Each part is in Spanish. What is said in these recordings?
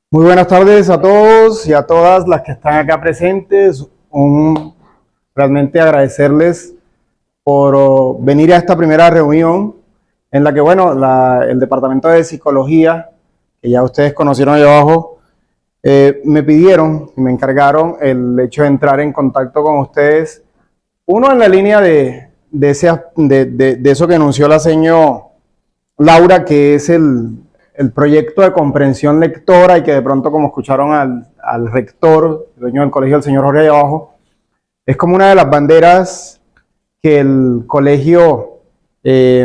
Muy buenas tardes a todos y a todas las que están acá presentes. Realmente agradecerles por venir a esta primera reunión en la que, bueno, el Departamento de Psicología, que ya ustedes conocieron ahí abajo, me pidieron y me encargaron el hecho de entrar en contacto con ustedes. Uno en la línea de eso que anunció la señora Laura, que es el proyecto de comprensión lectora y que de pronto, como escucharon al rector, el dueño del colegio, el señor Jorge ahí abajo, es como una de las banderas que el colegio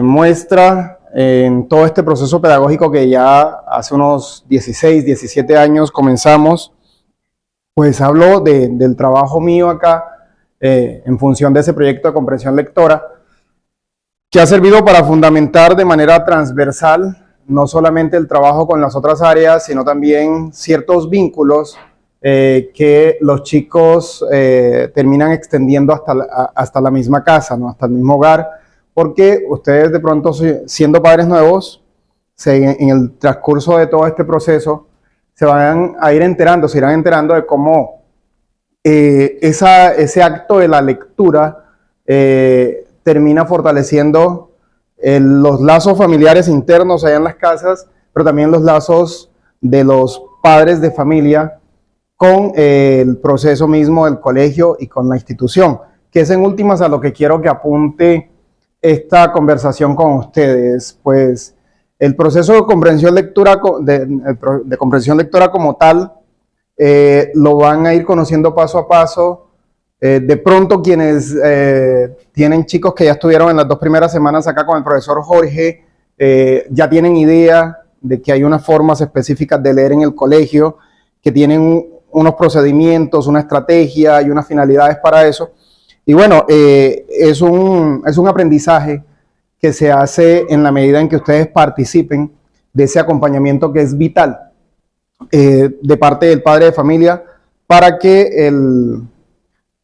muestra en todo este proceso pedagógico que ya hace unos 16, 17 años comenzamos. Pues hablo del trabajo mío acá en función de ese proyecto de comprensión lectora, que ha servido para fundamentar de manera transversal no solamente el trabajo con las otras áreas, sino también ciertos vínculos que los chicos terminan extendiendo hasta la misma casa, ¿no? Hasta el mismo hogar, porque ustedes de pronto, siendo padres nuevos, en el transcurso de todo este proceso, se irán enterando de cómo ese acto de la lectura termina fortaleciendo los lazos familiares internos allá en las casas, pero también los lazos de los padres de familia con el proceso mismo del colegio y con la institución, que es en últimas a lo que quiero que apunte esta conversación con ustedes. Pues el proceso de comprensión lectora, de comprensión lectora como tal, lo van a ir conociendo paso a paso. De pronto quienes tienen chicos que ya estuvieron en las 2 primeras semanas acá con el profesor Jorge, ya tienen idea de que hay unas formas específicas de leer en el colegio, que tienen unos procedimientos, una estrategia y unas finalidades para eso. Y bueno, es un aprendizaje que se hace en la medida en que ustedes participen de ese acompañamiento que es vital de parte del padre de familia para que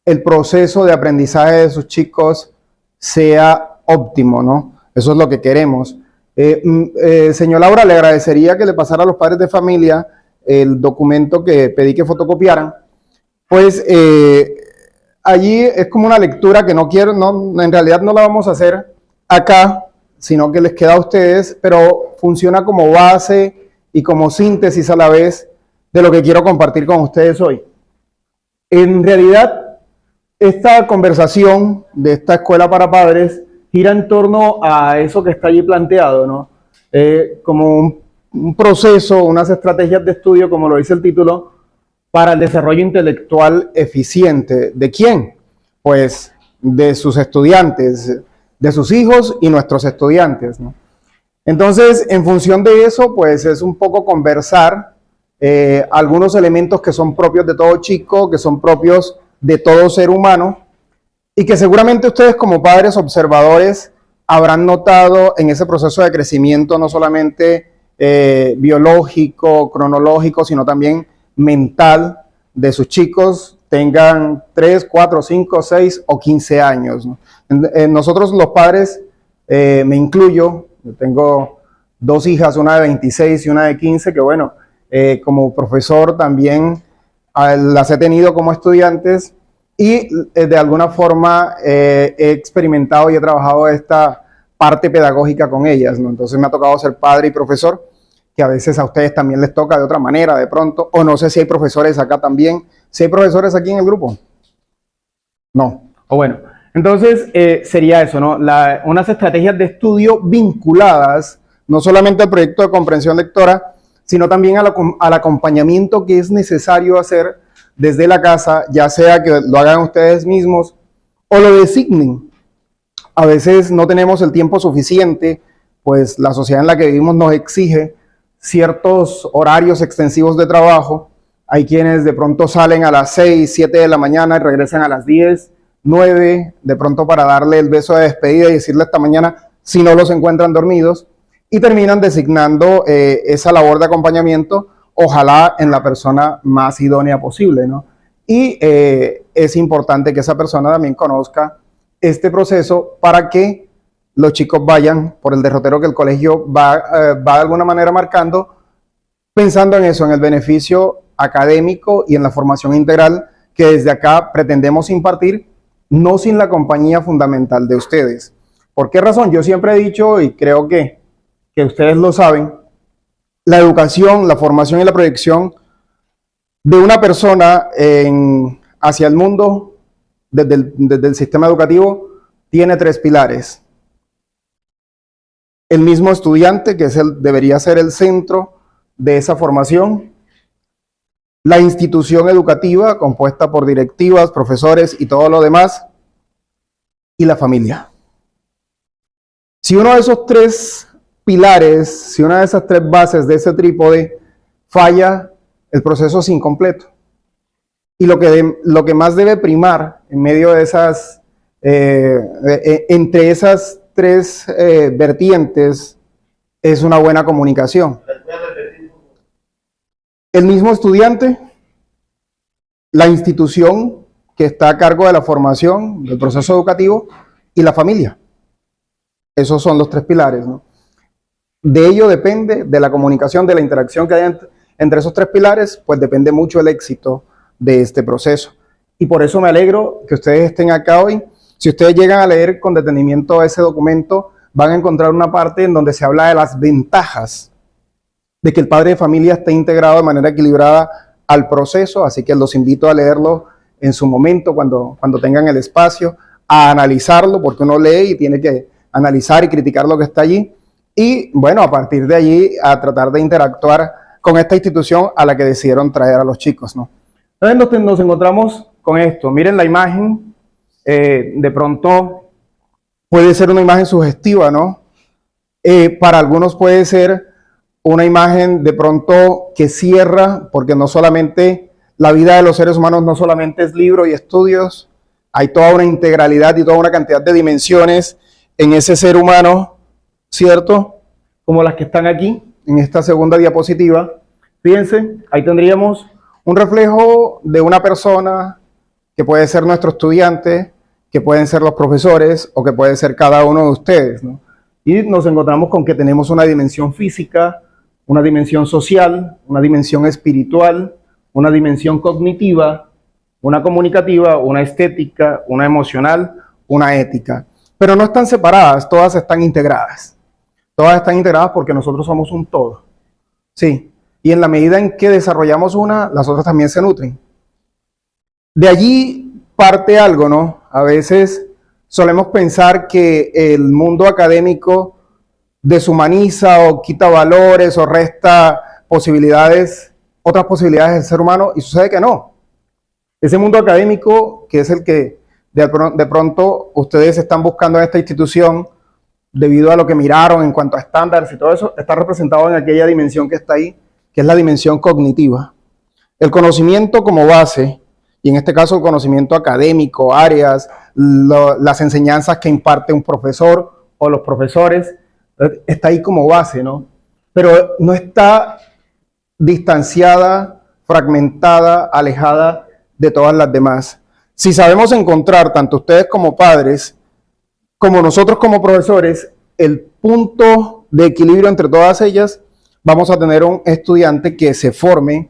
el proceso de aprendizaje de sus chicos sea óptimo, ¿no? Eso es lo que queremos. Señor Laura, le agradecería que le pasara a los padres de familia el documento que pedí que fotocopiaran. Pues allí es como una lectura que en realidad no la vamos a hacer acá, sino que les queda a ustedes, pero funciona como base y como síntesis a la vez de lo que quiero compartir con ustedes hoy. En realidad, esta conversación de esta escuela para padres gira en torno a eso que está allí planteado, ¿no? Como un proceso, unas estrategias de estudio, como lo dice el título, para el desarrollo intelectual eficiente. ¿De quién? Pues de sus estudiantes, de sus hijos y nuestros estudiantes, ¿no? Entonces, en función de eso, pues es un poco conversar algunos elementos que son propios de todo chico, que son propios de todo ser humano, y que seguramente ustedes como padres observadores habrán notado en ese proceso de crecimiento, no solamente biológico, cronológico, sino también mental de sus chicos, tengan 3, 4, 5, 6 o 15 años, ¿no? Nosotros los padres, me incluyo, yo tengo 2 hijas, una de 26 y una de 15, que bueno, como profesor también las he tenido como estudiantes y de alguna forma he experimentado y he trabajado esta parte pedagógica con ellas, ¿no? Entonces me ha tocado ser padre y profesor, que a veces a ustedes también les toca de otra manera de pronto, o no sé si hay profesores acá también. ¿Si hay profesores aquí en el grupo? No. O bueno, entonces sería eso, ¿no? Unas estrategias de estudio vinculadas no solamente al proyecto de comprensión lectora, sino también al acompañamiento que es necesario hacer desde la casa, ya sea que lo hagan ustedes mismos o lo designen. A veces no tenemos el tiempo suficiente, pues la sociedad en la que vivimos nos exige ciertos horarios extensivos de trabajo. Hay quienes de pronto salen a las 6, 7 de la mañana y regresan a las 10, 9, de pronto para darle el beso de despedida y decirle esta mañana si no los encuentran dormidos, y terminan designando esa labor de acompañamiento, ojalá en la persona más idónea posible, ¿no? Y es importante que esa persona también conozca este proceso para que los chicos vayan por el derrotero que el colegio va de alguna manera marcando, pensando en eso, en el beneficio académico y en la formación integral que desde acá pretendemos impartir, no sin la compañía fundamental de ustedes. ¿Por qué razón? Yo siempre he dicho, y creo que ustedes lo saben, la educación, la formación y la proyección de una persona hacia el mundo desde el sistema educativo tiene tres pilares. El mismo estudiante, que debería ser el centro de esa formación, la institución educativa, compuesta por directivas, profesores y todo lo demás, y la familia. Si uno de esos tres pilares, si una de esas tres bases de ese trípode falla, el proceso es incompleto. Y lo que más debe primar en medio de esas, entre esas tres vertientes, es una buena comunicación. El mismo estudiante, la institución que está a cargo de la formación, del proceso educativo, y la familia. Esos son los tres pilares, ¿no? De ello depende, de la comunicación, de la interacción que hay entre esos tres pilares, pues depende mucho el éxito de este proceso. Y por eso me alegro que ustedes estén acá hoy. Si ustedes llegan a leer con detenimiento ese documento, van a encontrar una parte en donde se habla de las ventajas de que el padre de familia esté integrado de manera equilibrada al proceso, así que los invito a leerlo en su momento, cuando tengan el espacio, a analizarlo, porque uno lee y tiene que analizar y criticar lo que está allí, y bueno, a partir de allí a tratar de interactuar con esta institución a la que decidieron traer a los chicos, ¿no? Entonces nos encontramos con esto. Miren la imagen, de pronto puede ser una imagen sugestiva, ¿no? Para algunos puede ser una imagen de pronto que cierra, porque no solamente la vida de los seres humanos no solamente es libro y estudios, hay toda una integralidad y toda una cantidad de dimensiones en ese ser humano, ¿cierto? Como las que están aquí, en esta segunda diapositiva. Fíjense, ahí tendríamos un reflejo de una persona que puede ser nuestro estudiante, que pueden ser los profesores o que puede ser cada uno de ustedes, ¿no? Y nos encontramos con que tenemos una dimensión física, una dimensión social, una dimensión espiritual, una dimensión cognitiva, una comunicativa, una estética, una emocional, una ética. Pero no están separadas, todas están integradas. Todas están integradas porque nosotros somos un todo. Sí, y en la medida en que desarrollamos una, las otras también se nutren. De allí parte algo, ¿no? A veces solemos pensar que el mundo académico deshumaniza o quita valores o resta posibilidades, otras posibilidades del ser humano, y sucede que no. Ese mundo académico, que es el que de pronto ustedes están buscando en esta institución, debido a lo que miraron en cuanto a estándares y todo eso, está representado en aquella dimensión que está ahí, que es la dimensión cognitiva. El conocimiento como base, y en este caso el conocimiento académico, áreas, las enseñanzas que imparte un profesor o los profesores, está ahí como base, ¿no? Pero no está distanciada, fragmentada, alejada de todas las demás. Si sabemos encontrar, tanto ustedes como padres, como nosotros como profesores, el punto de equilibrio entre todas ellas, vamos a tener un estudiante que se forme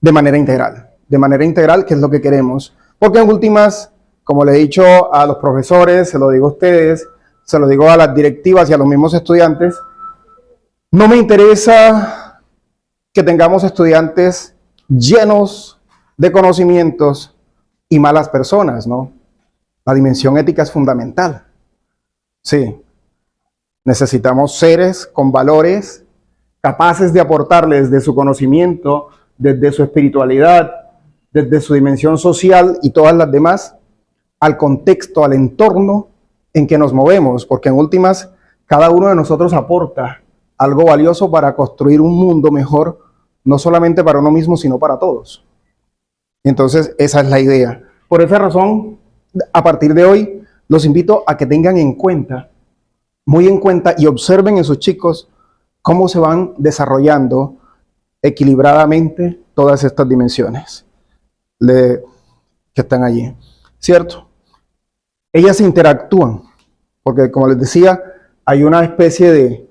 de manera integral, que es lo que queremos. Porque en últimas, como le he dicho a los profesores, se lo digo a ustedes, se lo digo a las directivas y a los mismos estudiantes, no me interesa que tengamos estudiantes llenos de conocimientos y malas personas, ¿no? La dimensión ética es fundamental. Sí, necesitamos seres con valores, capaces de aportarles desde su conocimiento, desde su espiritualidad, desde su dimensión social y todas las demás, al contexto, al entorno en que nos movemos, porque en últimas, cada uno de nosotros aporta algo valioso para construir un mundo mejor, no solamente para uno mismo, sino para todos. Entonces, esa es la idea. Por esa razón, a partir de hoy, los invito a que tengan en cuenta, muy en cuenta, y observen en sus chicos cómo se van desarrollando equilibradamente todas estas dimensiones que están allí, ¿cierto? Ellas interactúan, porque como les decía, hay una especie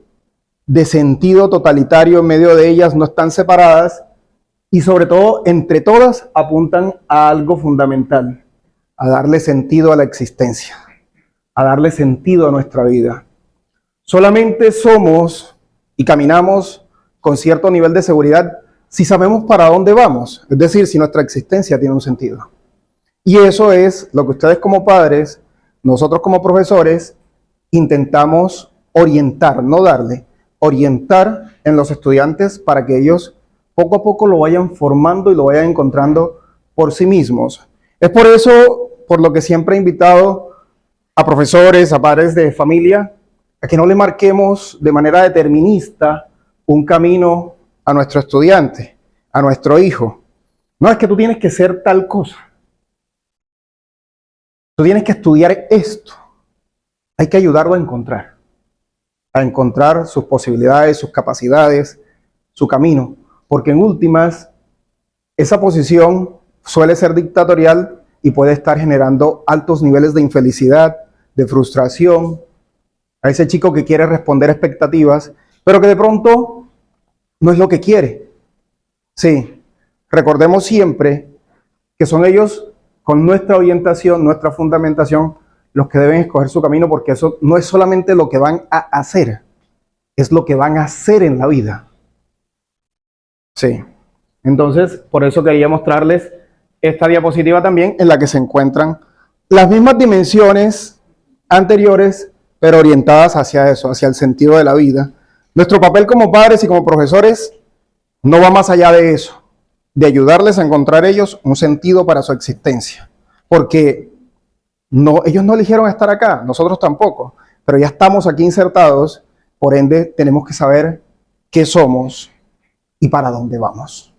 de sentido totalitario en medio de ellas, no están separadas y sobre todo entre todas apuntan a algo fundamental, a darle sentido a la existencia, a darle sentido a nuestra vida. Solamente somos y caminamos con cierto nivel de seguridad si sabemos para dónde vamos, es decir, si nuestra existencia tiene un sentido. Y eso es lo que ustedes como padres, nosotros como profesores, intentamos orientar, no darle, orientar en los estudiantes para que ellos poco a poco lo vayan formando y lo vayan encontrando por sí mismos. Es por eso, por lo que siempre he invitado a profesores, a padres de familia, a que no le marquemos de manera determinista un camino a nuestro estudiante, a nuestro hijo. No es que tú tienes que ser tal cosa. Tú tienes que estudiar esto. Hay que ayudarlo a encontrar sus posibilidades, sus capacidades, su camino. Porque en últimas, esa posición suele ser dictatorial y puede estar generando altos niveles de infelicidad, de frustración, a ese chico que quiere responder expectativas, pero que de pronto no es lo que quiere. Sí, recordemos siempre que son ellos, con nuestra orientación, nuestra fundamentación, los que deben escoger su camino, porque eso no es solamente lo que van a hacer, es lo que van a hacer en la vida. Sí, entonces por eso quería mostrarles esta diapositiva también, en la que se encuentran las mismas dimensiones anteriores, pero orientadas hacia eso, hacia el sentido de la vida. Nuestro papel como padres y como profesores no va más allá de eso, de ayudarles a encontrar ellos un sentido para su existencia. Porque ellos no eligieron estar acá, nosotros tampoco, pero ya estamos aquí insertados, por ende tenemos que saber qué somos y para dónde vamos.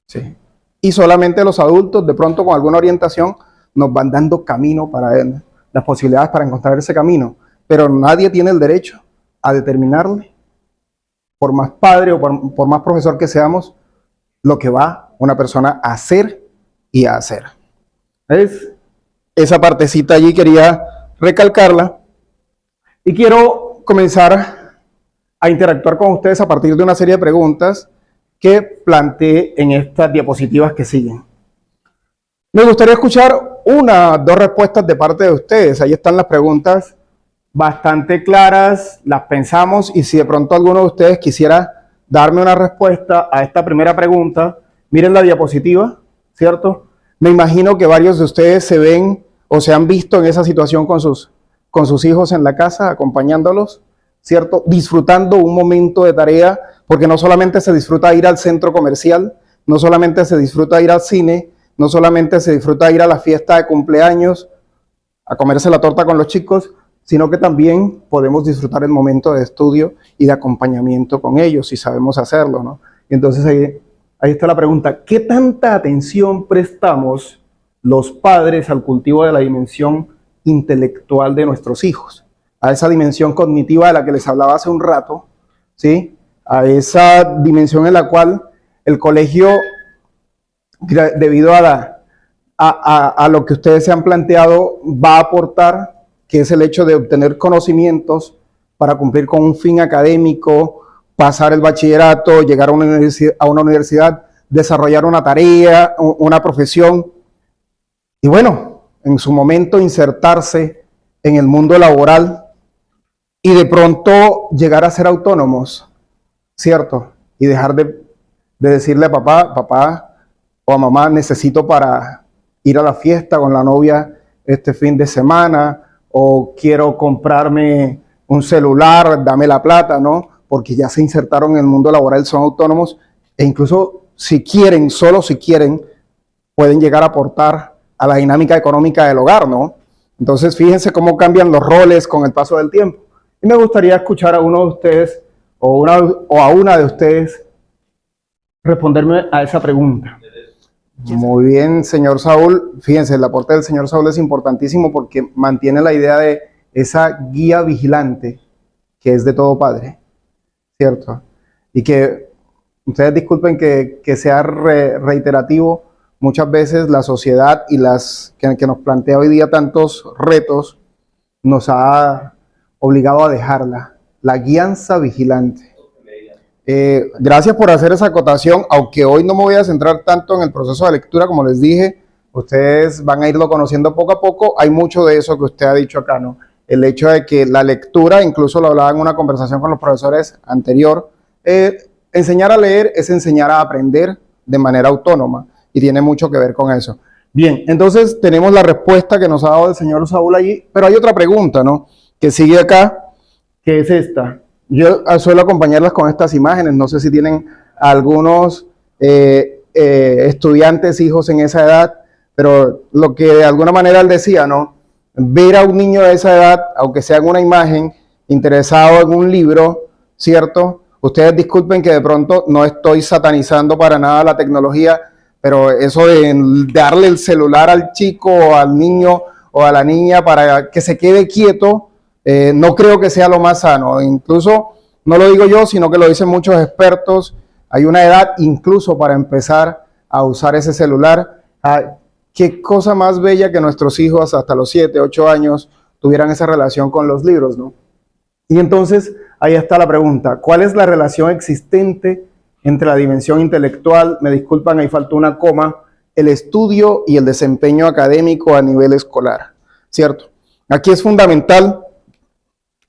Sí. Y solamente los adultos, de pronto con alguna orientación, nos van dando camino para él, las posibilidades para encontrar ese camino. Pero nadie tiene el derecho a determinarle, por más padre o por más profesor que seamos, lo que va una persona a hacer y a hacer. ¿Ves? Esa partecita allí quería recalcarla. Y quiero comenzar a interactuar con ustedes a partir de una serie de preguntas que planteé en estas diapositivas que siguen. Me gustaría escuchar dos respuestas de parte de ustedes. Ahí están las preguntas bastante claras, las pensamos, y si de pronto alguno de ustedes quisiera darme una respuesta a esta primera pregunta, miren la diapositiva, ¿cierto? Me imagino que varios de ustedes se ven o se han visto en esa situación con sus hijos en la casa, acompañándolos, ¿cierto? Disfrutando un momento de tarea, porque no solamente se disfruta ir al centro comercial, no solamente se disfruta ir al cine, no solamente se disfruta ir a la fiesta de cumpleaños, a comerse la torta con los chicos, sino que también podemos disfrutar el momento de estudio y de acompañamiento con ellos, si sabemos hacerlo, ¿no? Entonces ahí está la pregunta: ¿qué tanta atención prestamos los padres al cultivo de la dimensión intelectual de nuestros hijos? A esa dimensión cognitiva de la que les hablaba hace un rato, ¿sí? A esa dimensión en la cual el colegio, debido a lo que ustedes se han planteado, va a aportar, que es el hecho de obtener conocimientos para cumplir con un fin académico, pasar el bachillerato, llegar a una universidad, desarrollar una tarea, una profesión, y bueno, en su momento insertarse en el mundo laboral y de pronto llegar a ser autónomos, ¿cierto? Y dejar de decirle a papá o a mamá, necesito para ir a la fiesta con la novia este fin de semana, o quiero comprarme un celular, dame la plata, ¿no? Porque ya se insertaron en el mundo laboral, son autónomos, e incluso si quieren, solo si quieren, pueden llegar a aportar a la dinámica económica del hogar, ¿no? Entonces fíjense cómo cambian los roles con el paso del tiempo. Y me gustaría escuchar a uno de ustedes o a una de ustedes responderme a esa pregunta. Muy bien, señor Saúl. Fíjense, el aporte del señor Saúl es importantísimo porque mantiene la idea de esa guía vigilante que es de todo padre, ¿cierto? Y que, ustedes disculpen que sea reiterativo, muchas veces la sociedad y que nos plantea hoy día tantos retos nos ha obligado a dejarla, la guianza vigilante. Gracias por hacer esa acotación, aunque hoy no me voy a centrar tanto en el proceso de lectura, como les dije, ustedes van a irlo conociendo poco a poco. Hay mucho de eso que usted ha dicho acá, ¿no? El hecho de que la lectura, incluso lo hablaba en una conversación con los profesores anterior, enseñar a leer es enseñar a aprender de manera autónoma y tiene mucho que ver con eso. Bien, entonces tenemos la respuesta que nos ha dado el señor Saúl allí, pero hay otra pregunta, ¿no? Que sigue acá, que es esta. Yo suelo acompañarlas con estas imágenes, no sé si tienen algunos estudiantes, hijos en esa edad, pero lo que de alguna manera él decía, ¿no? Ver a un niño de esa edad, aunque sea en una imagen, interesado en un libro, ¿cierto? Ustedes disculpen que de pronto no estoy satanizando para nada la tecnología, pero eso de darle el celular al chico o al niño o a la niña para que se quede quieto, no creo que sea lo más sano. Incluso, no lo digo yo, sino que lo dicen muchos expertos, hay una edad incluso para empezar a usar ese celular. Qué cosa más bella que nuestros hijos hasta los 7, 8 años tuvieran esa relación con los libros, ¿no? Y entonces, ahí está la pregunta, ¿cuál es la relación existente entre la dimensión intelectual, me disculpan, ahí faltó una coma, el estudio y el desempeño académico a nivel escolar? ¿Cierto? Aquí es fundamental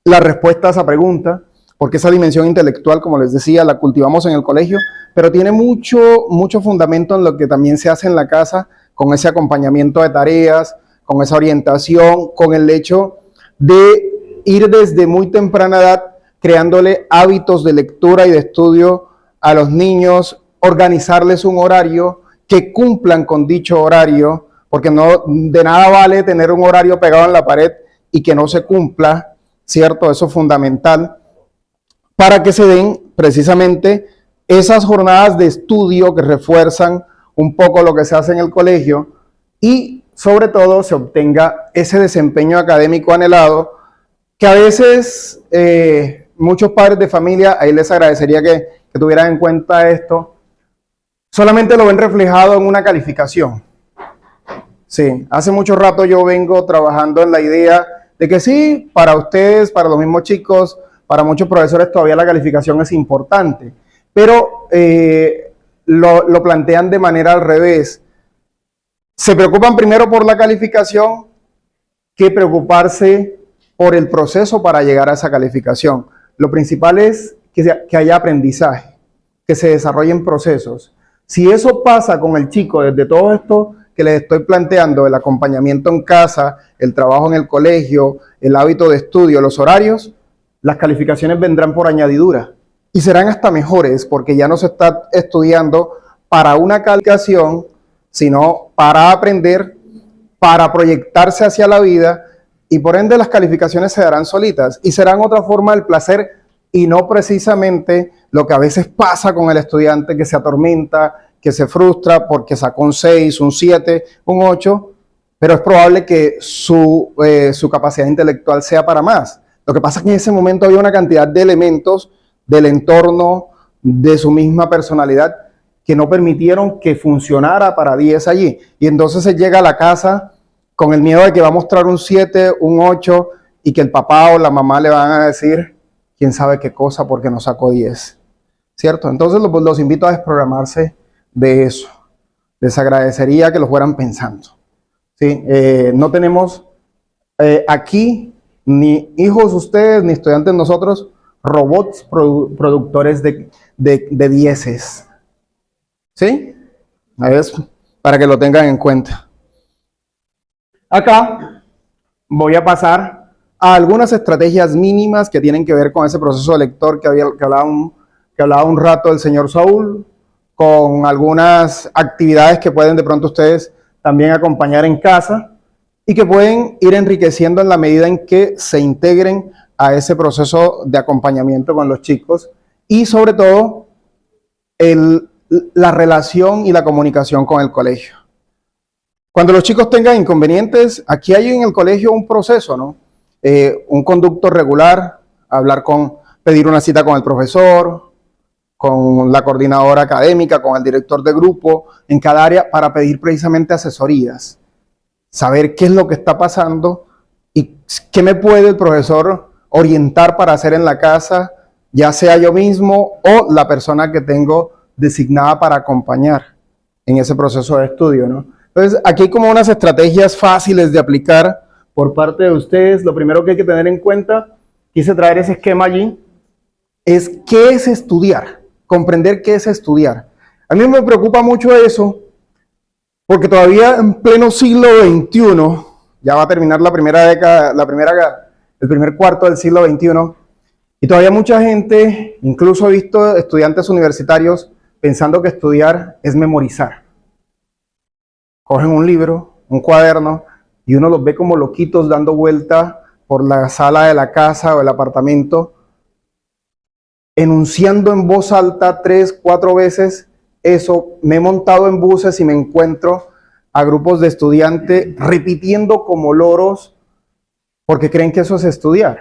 la respuesta a esa pregunta, porque esa dimensión intelectual, como les decía, la cultivamos en el colegio, pero tiene mucho fundamento en lo que también se hace en la casa, con ese acompañamiento de tareas, con esa orientación, con el hecho de ir desde muy temprana edad creándole hábitos de lectura y de estudio a los niños, organizarles un horario, que cumplan con dicho horario, porque no de nada vale tener un horario pegado en la pared y que no se cumpla, ¿cierto? Eso es fundamental para que se den precisamente esas jornadas de estudio que refuerzan un poco lo que se hace en el colegio y sobre todo se obtenga ese desempeño académico anhelado que a veces muchos padres de familia, ahí les agradecería que tuvieran en cuenta esto, solamente lo ven reflejado en una calificación. Sí, hace mucho rato yo vengo trabajando en la idea de que sí, para ustedes, para los mismos chicos, para muchos profesores todavía la calificación es importante, pero lo plantean de manera al revés. Se preocupan primero por la calificación que preocuparse por el proceso para llegar a esa calificación. Lo principal es que haya aprendizaje, que se desarrollen procesos. Si eso pasa con el chico desde todo esto que les estoy planteando, el acompañamiento en casa, el trabajo en el colegio, el hábito de estudio, los horarios, las calificaciones vendrán por añadidura y serán hasta mejores porque ya no se está estudiando para una calificación, sino para aprender, para proyectarse hacia la vida y por ende las calificaciones se darán solitas y serán otra forma del placer y no precisamente lo que a veces pasa con el estudiante que se atormenta, que se frustra porque sacó un 6, un 7, un 8, pero es probable que su capacidad intelectual sea para más. Lo que pasa es que en ese momento había una cantidad de elementos del entorno, de su misma personalidad, que no permitieron que funcionara para 10 allí. Y entonces se llega a la casa con el miedo de que va a mostrar un 7, un 8, y que el papá o la mamá le van a decir, quién sabe qué cosa, porque no sacó 10. ¿Cierto? Entonces los invito a desprogramarse de eso. Les agradecería que lo fueran pensando. ¿Sí? No tenemos aquí ni hijos ustedes, ni estudiantes nosotros, robots productores de dieces. ¿Sí? A ver, para que lo tengan en cuenta. Acá voy a pasar a algunas estrategias mínimas que tienen que ver con ese proceso de lector que hablaba un rato el señor Saúl, con algunas actividades que pueden de pronto ustedes también acompañar en casa y que pueden ir enriqueciendo en la medida en que se integren a ese proceso de acompañamiento con los chicos y sobre todo la relación y la comunicación con el colegio. Cuando los chicos tengan inconvenientes, aquí hay en el colegio un proceso, ¿no? Un conducto regular, pedir una cita con el profesor, con la coordinadora académica, con el director de grupo, en cada área, para pedir precisamente asesorías. Saber qué es lo que está pasando y qué me puede el profesor orientar para hacer en la casa, ya sea yo mismo o la persona que tengo designada para acompañar en ese proceso de estudio, ¿no? Entonces, aquí hay como unas estrategias fáciles de aplicar por parte de ustedes. Lo primero que hay que tener en cuenta, quise traer ese esquema allí, es qué es estudiar, comprender qué es estudiar. A mí me preocupa mucho eso, porque todavía en pleno siglo XXI, ya va a terminar la primera década, el primer cuarto del siglo XXI, y todavía mucha gente, incluso he visto estudiantes universitarios, pensando que estudiar es memorizar. Cogen un libro, un cuaderno, y uno los ve como loquitos dando vuelta por la sala de la casa o el apartamento, enunciando en voz alta 3, 4 veces eso. Me he montado en buses y me encuentro a grupos de estudiantes repitiendo como loros porque creen que eso es estudiar.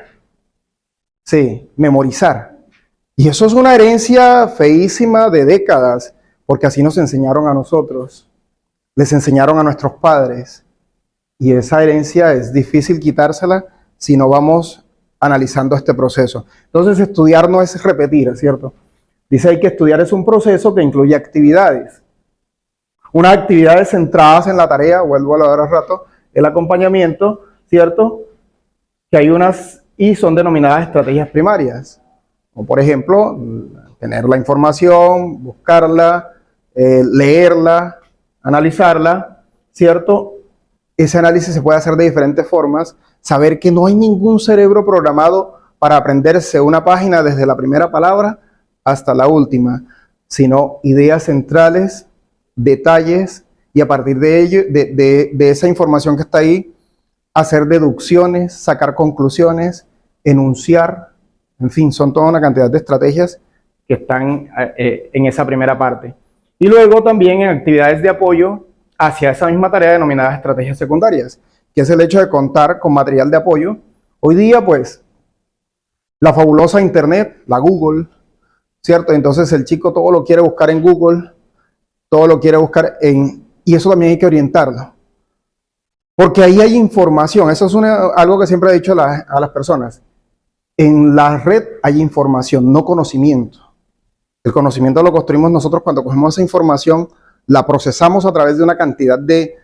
Sí, memorizar. Y eso es una herencia feísima de décadas, porque así nos enseñaron a nosotros, les enseñaron a nuestros padres. Y esa herencia es difícil quitársela si no vamos analizando este proceso. Entonces, estudiar no es repetir, ¿es cierto? Dice ahí que estudiar es un proceso que incluye actividades. Unas actividades centradas en la tarea, vuelvo a hablar al rato, el acompañamiento, ¿cierto? Que hay unas y son denominadas estrategias primarias. Como por ejemplo, tener la información, buscarla, leerla, analizarla, ¿cierto? Ese análisis se puede hacer de diferentes formas. Saber que no hay ningún cerebro programado para aprenderse una página desde la primera palabra hasta la última, sino ideas centrales, detalles, y a partir de ello, de esa información que está ahí, hacer deducciones, sacar conclusiones, enunciar, en fin, son toda una cantidad de estrategias que están en esa primera parte. Y luego también en actividades de apoyo hacia esa misma tarea denominadas estrategias secundarias, que es el hecho de contar con material de apoyo. Hoy día, pues, la fabulosa Internet, la Google, ¿cierto? Entonces el chico todo lo quiere buscar en Google, todo lo quiere buscar y eso también hay que orientarlo. Porque ahí hay información, eso es algo que siempre he dicho a las personas. En la red hay información, no conocimiento. El conocimiento lo construimos nosotros cuando cogemos esa información, la procesamos a través de una cantidad de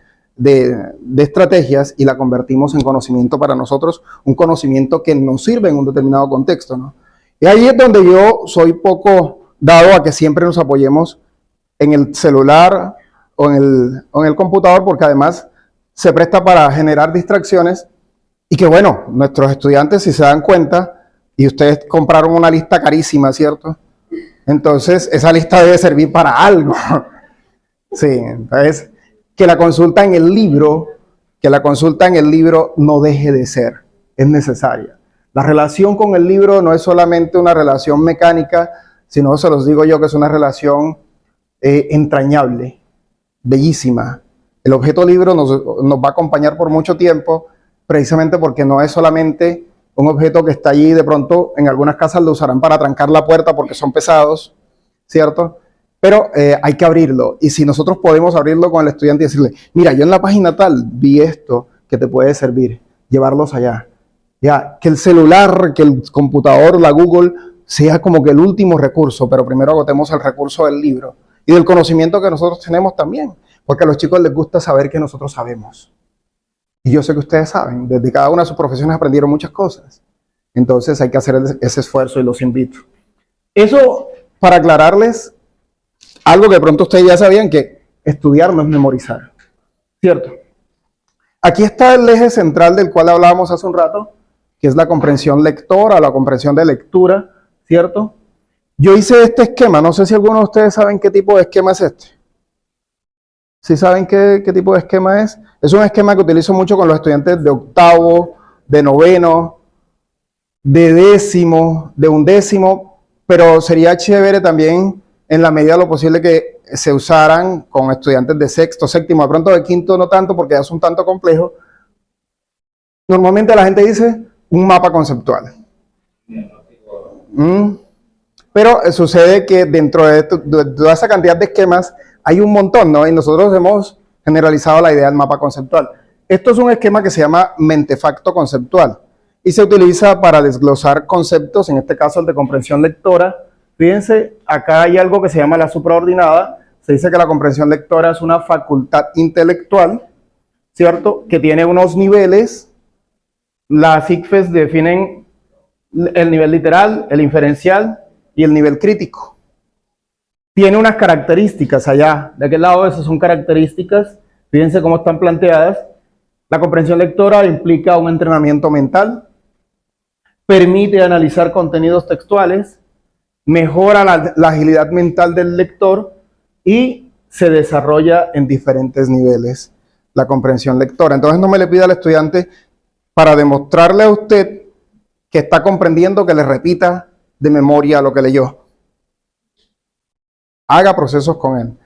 estrategias y la convertimos en conocimiento para nosotros, un conocimiento que nos sirve en un determinado contexto, ¿no? Y ahí es donde yo soy poco dado a que siempre nos apoyemos en el celular o en el computador, porque además se presta para generar distracciones y que, bueno, nuestros estudiantes, si se dan cuenta, y ustedes compraron una lista carísima, ¿cierto? Entonces, esa lista debe servir para algo. Sí, entonces, que la consulta en el libro no deje de ser, es necesaria. La relación con el libro no es solamente una relación mecánica, sino, se los digo yo, que es una relación entrañable, bellísima. El objeto libro nos va a acompañar por mucho tiempo, precisamente porque no es solamente un objeto que está allí, de pronto en algunas casas lo usarán para trancar la puerta porque son pesados, ¿cierto? Pero hay que abrirlo, y si nosotros podemos abrirlo con el estudiante y decirle, mira, yo en la página tal vi esto que te puede servir, llevarlos allá. Ya, que el celular, que el computador, la Google, sea como que el último recurso, pero primero agotemos el recurso del libro y del conocimiento que nosotros tenemos también, porque a los chicos les gusta saber que nosotros sabemos. Y yo sé que ustedes saben, desde cada una de sus profesiones aprendieron muchas cosas. Entonces hay que hacer ese esfuerzo y los invito. Eso para aclararles algo que de pronto ustedes ya sabían, que estudiar no es memorizar, ¿cierto? Aquí está el eje central del cual hablábamos hace un rato, que es la comprensión lectora, la comprensión de lectura, ¿cierto? Yo hice este esquema, no sé si algunos de ustedes saben qué tipo de esquema es este. ¿Sí saben qué tipo de esquema es? Es un esquema que utilizo mucho con los estudiantes de octavo, de noveno, de décimo, de undécimo, pero sería chévere también, en la medida de lo posible, que se usaran con estudiantes de sexto, séptimo, de pronto de quinto no tanto, porque ya es un tanto complejo. Normalmente la gente dice un mapa conceptual. Pero sucede que dentro de toda esa cantidad de esquemas hay un montón, ¿no? Y nosotros hemos generalizado la idea del mapa conceptual. Esto es un esquema que se llama mentefacto conceptual. y se utiliza para desglosar conceptos, en este caso el de comprensión lectora. Fíjense, acá hay algo que se llama la supraordinada. Se dice que la comprensión lectora es una facultad intelectual, ¿cierto?, que tiene unos niveles. Las ICFES definen el nivel literal, el inferencial y el nivel crítico. Tiene unas características allá, de aquel lado esas son características, fíjense cómo están planteadas. La comprensión lectora implica un entrenamiento mental, permite analizar contenidos textuales, mejora la agilidad mental del lector y se desarrolla en diferentes niveles la comprensión lectora. Entonces no me le pida al estudiante para demostrarle a usted que está comprendiendo que le repita de memoria lo que leyó. Haga procesos con él.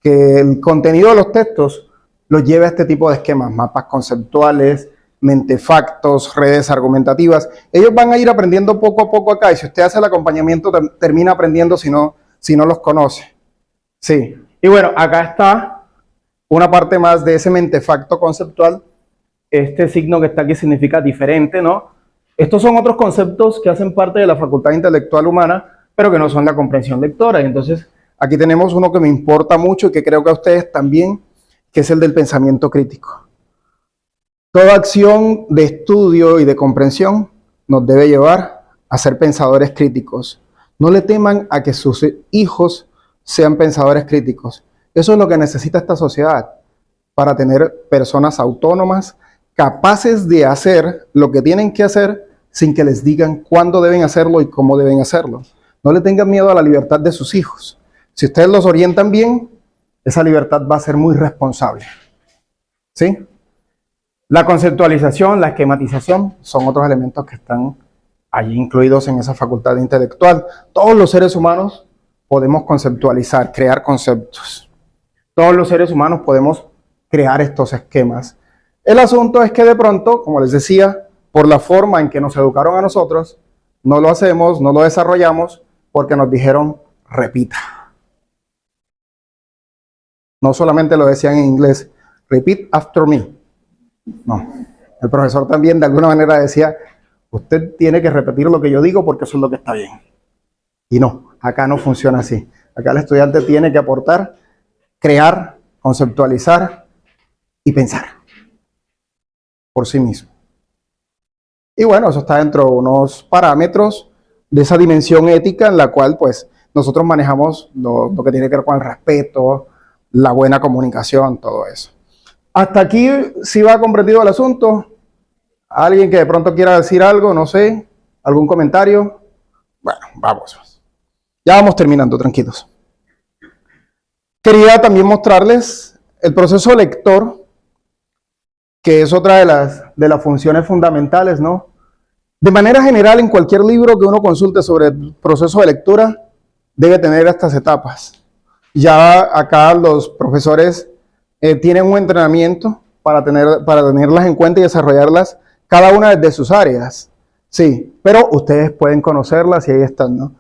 Que el contenido de los textos los lleve a este tipo de esquemas, mapas conceptuales, mentefactos, redes argumentativas. Ellos van a ir aprendiendo poco a poco acá y si usted hace el acompañamiento termina aprendiendo si no los conoce. Sí. Y bueno, acá está una parte más de ese mentefacto conceptual. Este signo que está aquí significa diferente, ¿no? Estos son otros conceptos que hacen parte de la facultad intelectual humana, pero que no son la comprensión lectora. Y entonces, aquí tenemos uno que me importa mucho y que creo que a ustedes también, que es el del pensamiento crítico. Toda acción de estudio y de comprensión nos debe llevar a ser pensadores críticos. No le teman a que sus hijos sean pensadores críticos. Eso es lo que necesita esta sociedad para tener personas autónomas, capaces de hacer lo que tienen que hacer sin que les digan cuándo deben hacerlo y cómo deben hacerlo. No le tengan miedo a la libertad de sus hijos. Si ustedes los orientan bien, esa libertad va a ser muy responsable. ¿Sí? La conceptualización, la esquematización son otros elementos que están allí incluidos en esa facultad intelectual. Todos los seres humanos podemos conceptualizar, crear conceptos. Todos los seres humanos podemos crear estos esquemas. El asunto es que de pronto, como les decía, por la forma en que nos educaron a nosotros, no lo hacemos, no lo desarrollamos, porque nos dijeron, repita. No solamente lo decían en inglés, repeat after me. No, el profesor también de alguna manera decía, usted tiene que repetir lo que yo digo porque eso es lo que está bien. Y no, acá no funciona así. Acá el estudiante tiene que aportar, crear, conceptualizar y pensar por sí mismo. Y bueno, eso está dentro de unos parámetros de esa dimensión ética en la cual pues nosotros manejamos lo que tiene que ver con el respeto, la buena comunicación, todo eso. Hasta aquí sí va comprendido el asunto. ¿Alguien que de pronto quiera decir algo? No sé, ¿algún comentario? Bueno, vamos. Ya vamos terminando, tranquilos. Quería también mostrarles el proceso lector, que es otra de las funciones fundamentales, ¿no? De manera general, en cualquier libro que uno consulte sobre el proceso de lectura, debe tener estas etapas. Ya acá los profesores tienen un entrenamiento para tenerlas en cuenta y desarrollarlas cada una desde sus áreas. Sí, pero ustedes pueden conocerlas y ahí están, ¿no?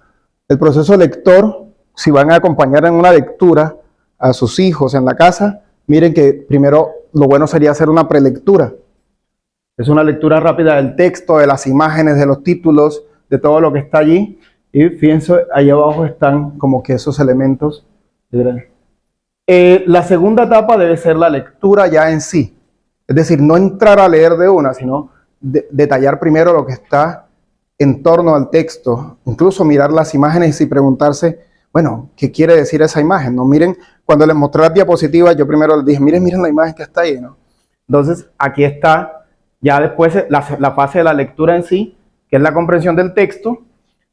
El proceso lector, si van a acompañar en una lectura a sus hijos en la casa, miren que primero lo bueno sería hacer una prelectura. Es una lectura rápida del texto, de las imágenes, de los títulos, de todo lo que está allí. Y fíjense, ahí abajo están como que esos elementos. La segunda etapa debe ser la lectura ya en sí. Es decir, no entrar a leer de una, sino detallar primero lo que está en torno al texto. Incluso mirar las imágenes y preguntarse, bueno, ¿qué quiere decir esa imagen? No, miren, cuando les mostré las diapositivas, yo primero les dije, miren la imagen que está ahí, ¿no? Entonces, aquí está ya después la fase de la lectura en sí, que es la comprensión del texto.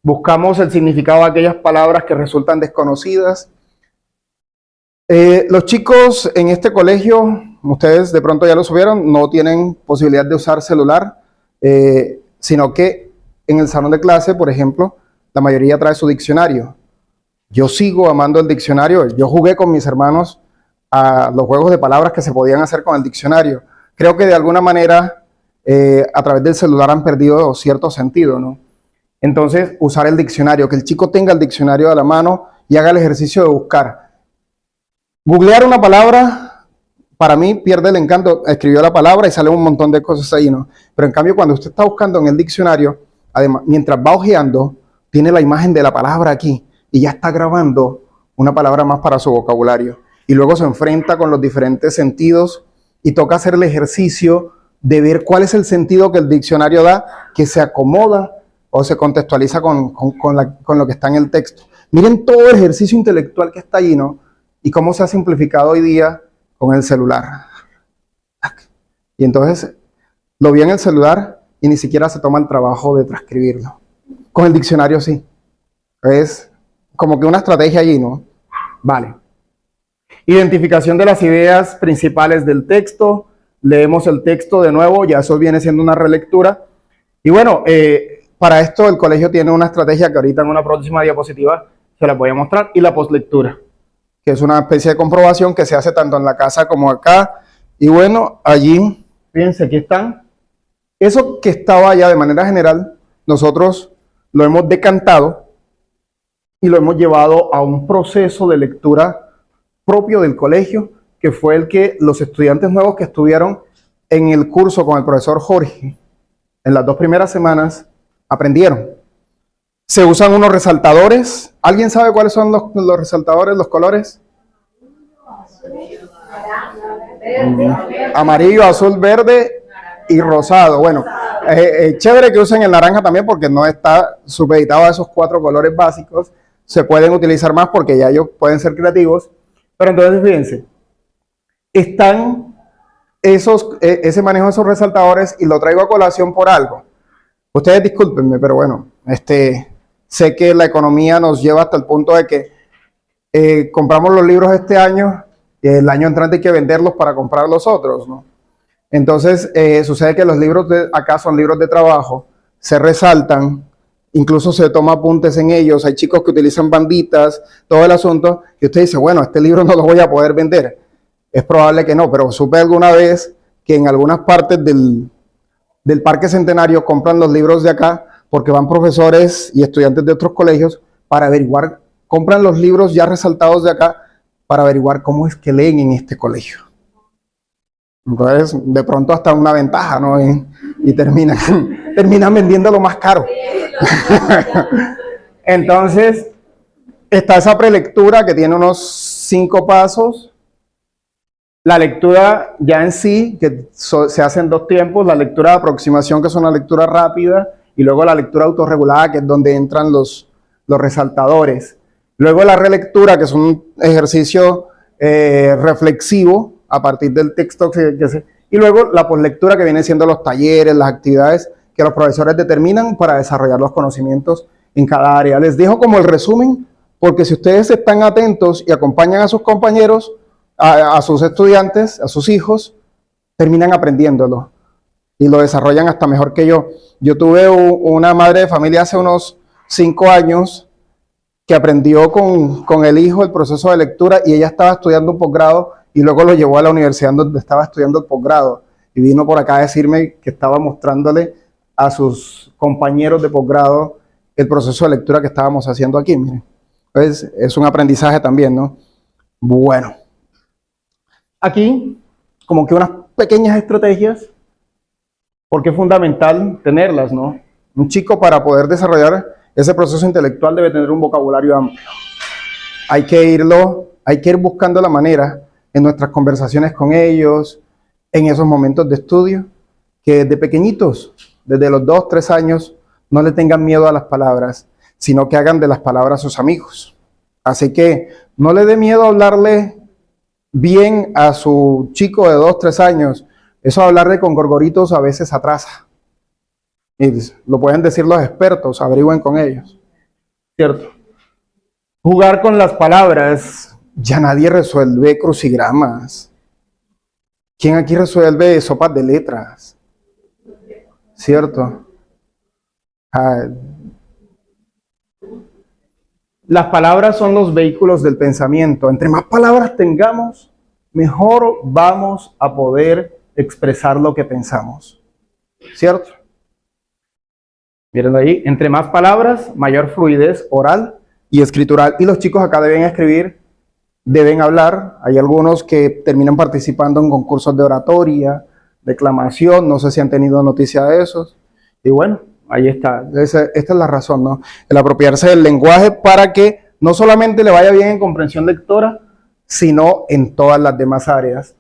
Buscamos el significado de aquellas palabras que resultan desconocidas. Los chicos en este colegio, ustedes de pronto ya lo supieron, no tienen posibilidad de usar celular, sino que en el salón de clase, por ejemplo, la mayoría trae su diccionario. Yo sigo amando el diccionario. Yo jugué con mis hermanos a los juegos de palabras que se podían hacer con el diccionario. Creo que de alguna manera a través del celular han perdido cierto sentido, ¿no? Entonces, usar el diccionario, que el chico tenga el diccionario a la mano y haga el ejercicio de buscar. Googlear una palabra para mí pierde el encanto. Escribió la palabra y sale un montón de cosas ahí, ¿no? Pero en cambio, cuando usted está buscando en el diccionario, además, mientras va hojeando, tiene la imagen de la palabra aquí y ya está grabando una palabra más para su vocabulario. Y luego se enfrenta con los diferentes sentidos y toca hacer el ejercicio de ver cuál es el sentido que el diccionario da, que se acomoda o se contextualiza con lo que está en el texto. Miren todo el ejercicio intelectual que está allí, ¿no? Y cómo se ha simplificado hoy día con el celular. Y entonces lo vi en el celular y ni siquiera se toma el trabajo de transcribirlo. Con el diccionario sí. Es como que una estrategia allí, ¿no? Vale. Identificación de las ideas principales del texto. Leemos el texto de nuevo, ya eso viene siendo una relectura. Y bueno, para esto el colegio tiene una estrategia que ahorita en una próxima diapositiva se la voy a mostrar. Y la postlectura, que es una especie de comprobación que se hace tanto en la casa como acá. Y bueno, allí, fíjense, aquí están. Eso que estaba allá de manera general, nosotros lo hemos decantado y lo hemos llevado a un proceso de lectura propio del colegio, que fue el que los estudiantes nuevos que estuvieron en el curso con el profesor Jorge, en las 2 primeras semanas, aprendieron. Se usan unos resaltadores. ¿Alguien sabe cuáles son los resaltadores, los colores? Amarillo, azul, verde y rosado. Bueno, chévere que usen el naranja también porque no está supeditado a esos 4 colores básicos. Se pueden utilizar más porque ya ellos pueden ser creativos. Pero entonces, fíjense, están ese manejo de esos resaltadores y lo traigo a colación por algo. Ustedes discúlpenme, pero bueno, sé que la economía nos lleva hasta el punto de que compramos los libros este año y el año entrante hay que venderlos para comprar los otros, ¿no? Entonces, sucede que los libros de acá son libros de trabajo, se resaltan, incluso se toma apuntes en ellos, hay chicos que utilizan banditas, todo el asunto, y usted dice, bueno, este libro no lo voy a poder vender. Es probable que no, pero supe alguna vez que en algunas partes del Parque Centenario compran los libros de acá porque van profesores y estudiantes de otros colegios para averiguar, compran los libros ya resaltados de acá para averiguar cómo es que leen en este colegio. Entonces, de pronto hasta una ventaja, ¿no? Y terminan vendiéndolo más caro. Entonces, está esa prelectura que tiene unos 5 pasos. La lectura ya en sí, que se hace en 2 tiempos, la lectura de aproximación, que es una lectura rápida, y luego la lectura autorregulada, que es donde entran los resaltadores. Luego la relectura, que es un ejercicio reflexivo a partir del texto y luego la poslectura, que viene siendo los talleres, las actividades que los profesores determinan para desarrollar los conocimientos en cada área. Les dejo como el resumen, porque si ustedes están atentos y acompañan a sus compañeros, a sus estudiantes, a sus hijos, terminan aprendiéndolo y lo desarrollan hasta mejor que yo. Yo tuve una madre de familia hace unos 5 años que aprendió con el hijo el proceso de lectura y ella estaba estudiando un posgrado y luego lo llevó a la universidad donde estaba estudiando el posgrado y vino por acá a decirme que estaba mostrándole a sus compañeros de posgrado el proceso de lectura que estábamos haciendo aquí. Miren, pues es un aprendizaje también, ¿no? Bueno, aquí como que unas pequeñas estrategias, porque es fundamental tenerlas, ¿no? Un chico, para poder desarrollar ese proceso intelectual, debe tener un vocabulario amplio. Hay que ir buscando la manera en nuestras conversaciones con ellos, en esos momentos de estudio, que desde pequeñitos, desde los 2, 3 años, no le tengan miedo a las palabras, sino que hagan de las palabras sus amigos. Así que no le dé miedo hablarle bien a su chico de 2, 3 años. Eso de hablarle con gorgoritos a veces atrasa. Y lo pueden decir los expertos, averigüen con ellos. ¿Cierto? Jugar con las palabras. Ya nadie resuelve crucigramas. ¿Quién aquí resuelve sopas de letras? ¿Cierto? Las palabras son los vehículos del pensamiento. Entre más palabras tengamos, mejor vamos a poder expresar lo que pensamos. ¿Cierto? Miren ahí, entre más palabras, mayor fluidez oral y escritural. Y los chicos acá deben escribir deben hablar. Hay algunos que terminan participando en concursos de oratoria, declamación, no sé si han tenido noticia de esos. Y bueno, ahí está. Esta es la razón, ¿no? El apropiarse del lenguaje para que no solamente le vaya bien en comprensión lectora, sino en todas las demás áreas.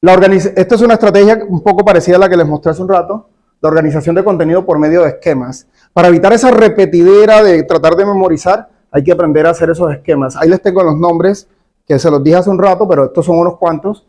Esta es una estrategia un poco parecida a la que les mostré hace un rato, la organización de contenido por medio de esquemas. Para evitar esa repetidera de tratar de memorizar, hay que aprender a hacer esos esquemas. Ahí les tengo los nombres, que se los dije hace un rato, pero estos son unos cuantos.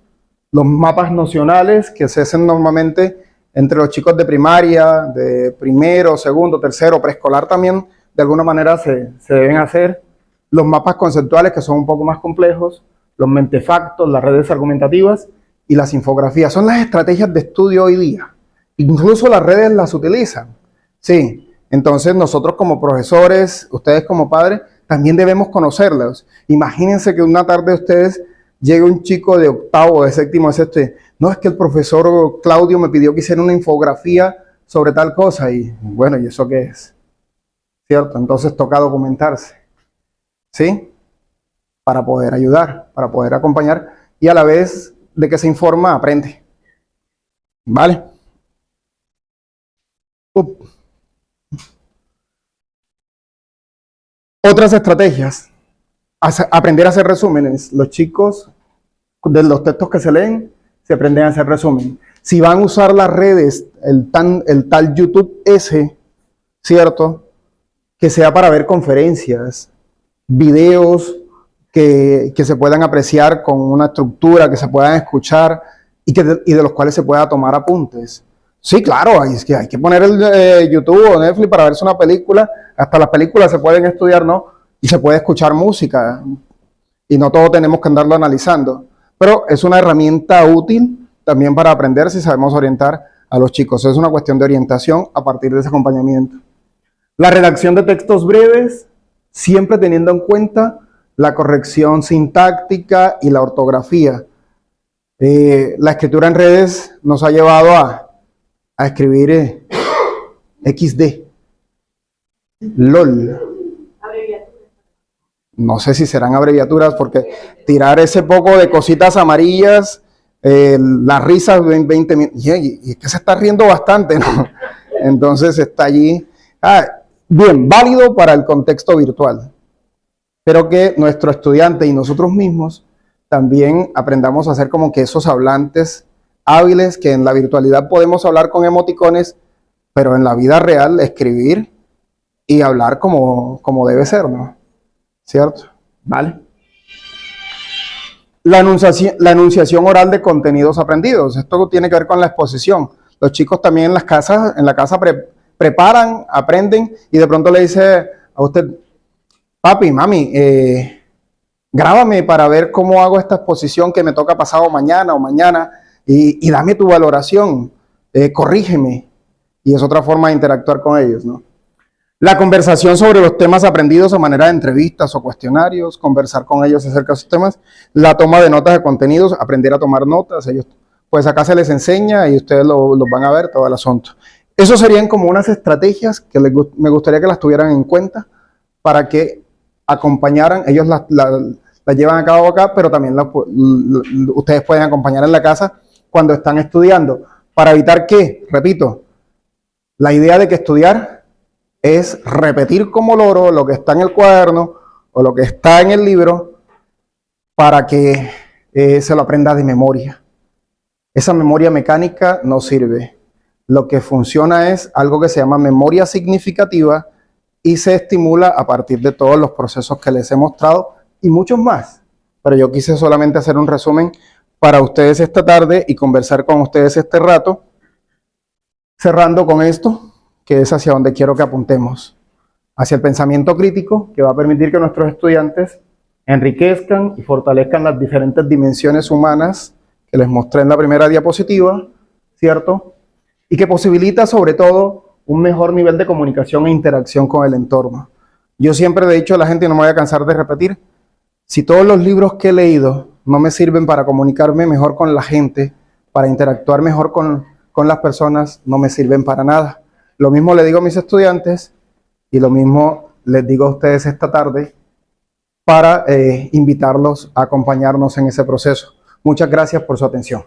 Los mapas nocionales, que se hacen normalmente entre los chicos de primaria, de primero, segundo, tercero, preescolar también, de alguna manera se deben hacer. Los mapas conceptuales, que son un poco más complejos, los mentefactos, las redes argumentativas y las infografías. Son las estrategias de estudio hoy día. Incluso las redes las utilizan. Sí, entonces nosotros como profesores, ustedes como padres, también debemos conocerlas. Imagínense que una tarde ustedes llegue un chico de octavo, de séptimo, de sexto, no, es que el profesor Claudio me pidió que hiciera una infografía sobre tal cosa, y bueno, ¿y eso qué es? ¿Cierto? Entonces toca documentarse, ¿sí? Para poder ayudar, para poder acompañar, y a la vez de que se informa, aprende. ¿Vale? Otras estrategias. Aprender a hacer resúmenes. Los chicos, de los textos que se leen, se aprenden a hacer resumen. Si van a usar las redes, el tal YouTube ese, ¿cierto? Que sea para ver conferencias, videos que se puedan apreciar con una estructura, que se puedan escuchar y de los cuales se pueda tomar apuntes. Sí, claro, es que hay que poner el YouTube o Netflix para verse una película. Hasta las películas se pueden estudiar, ¿no? Y se puede escuchar música. Y no todo tenemos que andarlo analizando. Pero es una herramienta útil también para aprender si sabemos orientar a los chicos. Es una cuestión de orientación a partir de ese acompañamiento. La redacción de textos breves, siempre teniendo en cuenta la corrección sintáctica y la ortografía. La escritura en redes nos ha llevado a escribir XD, LOL. No sé si serán abreviaturas, porque tirar ese poco de cositas amarillas, las risas en 20 minutos, y es que se está riendo bastante, ¿no? Entonces está allí. Bien, válido para el contexto virtual, pero que nuestro estudiante y nosotros mismos también aprendamos a ser como que esos hablantes hábiles, que en la virtualidad podemos hablar con emoticones, pero en la vida real escribir y hablar como debe ser, ¿no? ¿Cierto? ¿Vale? La enunciación oral de contenidos aprendidos. Esto tiene que ver con la exposición. Los chicos también en la casa preparan, aprenden, y de pronto le dice a usted, papi, mami, grábame para ver cómo hago esta exposición que me toca pasado mañana o mañana, y dame tu valoración, corrígeme. Y es otra forma de interactuar con ellos, ¿no? La conversación sobre los temas aprendidos a manera de entrevistas o cuestionarios, conversar con ellos acerca de esos temas, la toma de notas de contenidos, aprender a tomar notas. Ellos, pues acá se les enseña y ustedes los van a ver todo el asunto. Eso serían como unas estrategias que me gustaría que las tuvieran en cuenta para que acompañaran. Ellos las llevan a cabo acá, pero también ustedes pueden acompañar en la casa cuando están estudiando. Para evitar que, repito, la idea de que estudiar es repetir como loro lo que está en el cuaderno o lo que está en el libro para que se lo aprenda de memoria. Esa memoria mecánica no sirve. Lo que funciona es algo que se llama memoria significativa y se estimula a partir de todos los procesos que les he mostrado y muchos más. Pero yo quise solamente hacer un resumen para ustedes esta tarde y conversar con ustedes este rato, cerrando con esto, que es hacia donde quiero que apuntemos, hacia el pensamiento crítico, que va a permitir que nuestros estudiantes enriquezcan y fortalezcan las diferentes dimensiones humanas que les mostré en la primera diapositiva, ¿cierto? Y que posibilita sobre todo un mejor nivel de comunicación e interacción con el entorno. Yo siempre le he dicho a la gente, y no me voy a cansar de repetir, si todos los libros que he leído no me sirven para comunicarme mejor con la gente, para interactuar mejor con las personas, no me sirven para nada. Lo mismo le digo a mis estudiantes y lo mismo les digo a ustedes esta tarde, para invitarlos a acompañarnos en ese proceso. Muchas gracias por su atención.